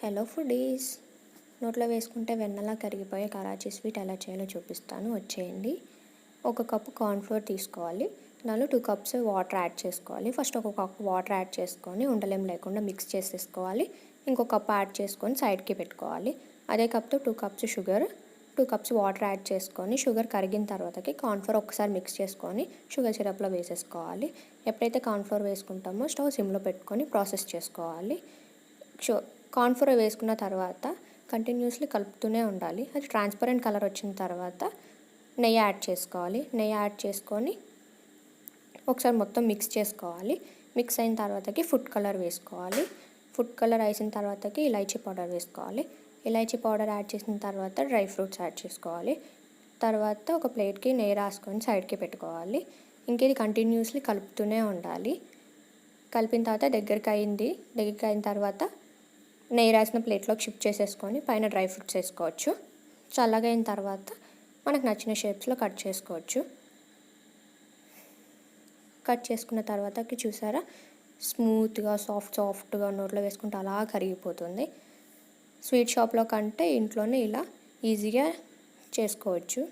Hello foodies, నోట్లో వేసుకుంటే వెన్నలా కరిగిపోయే కరాచీ స్వీట్ ఎలా చేయాలో చూపిస్తాను, వచ్చేయండి. ఒక కప్పు కార్న్ఫ్లోర్ తీసుకోవాలి. దానిలో 2 కప్స్ వాటర్ యాడ్ చేసుకోవాలి. ఫస్ట్ ఒక కప్ వాటర్ యాడ్ చేసుకొని ఉండలేం లేకుండా మిక్స్ చేసేసుకోవాలి. ఇంకో కప్ యాడ్ చేసుకొని సైడ్కి పెట్టుకోవాలి. అదే కప్తో 2 cups sugar, 2 cups water add చేసుకొని షుగర్ కరిగిన తర్వాతకి కార్న్ఫ్లోర్ ఒకసారి మిక్స్ చేసుకొని షుగర్ సిరప్లో వేసేసుకోవాలి. ఎప్పుడైతే కార్న్ఫ్లోర్ వేసుకుంటామో స్టవ్ సిమ్లో పెట్టుకొని ప్రాసెస్ చేసుకోవాలి. కార్న్ఫ్లోర్ వేసుకున్న తర్వాత కంటిన్యూస్లీ కలుపుతూనే ఉండాలి. అది ట్రాన్స్పరెంట్ కలర్ వచ్చిన తర్వాత నెయ్యి యాడ్ చేసుకోవాలి. నెయ్యి యాడ్ చేసుకొని ఒకసారి మొత్తం మిక్స్ చేసుకోవాలి. మిక్స్ అయిన తర్వాతకి ఫుడ్ కలర్ వేసుకోవాలి. ఫుడ్ కలర్ వేసిన తర్వాతకి ఇలాచీ పౌడర్ వేసుకోవాలి. ఇలాచీ పౌడర్ యాడ్ చేసిన తర్వాత డ్రై ఫ్రూట్స్ యాడ్ చేసుకోవాలి. తర్వాత ఒక ప్లేట్కి నెయ్యి రాసుకొని సైడ్కి పెట్టుకోవాలి. ఇంకేది కంటిన్యూస్లీ కలుపుతూనే ఉండాలి. కలిపిన తర్వాత దగ్గరికి అయిన తర్వాత నెయ్యి రాసిన ప్లేట్లోకి షిఫ్ట్ చేసేసుకొని పైన డ్రై ఫ్రూట్స్ వేసుకోవచ్చు. చల్లగా అయిన తర్వాత మనకు నచ్చిన షేప్స్లో కట్ చేసుకోవచ్చు. కట్ చేసుకున్న తర్వాతకి చూసారా, స్మూత్గా సాఫ్ట్గా నోట్లో వేసుకుంటే అలా కరిగిపోతుంది. స్వీట్ షాప్లో కంటే ఇంట్లోనే ఇలా ఈజీగా చేసుకోవచ్చు.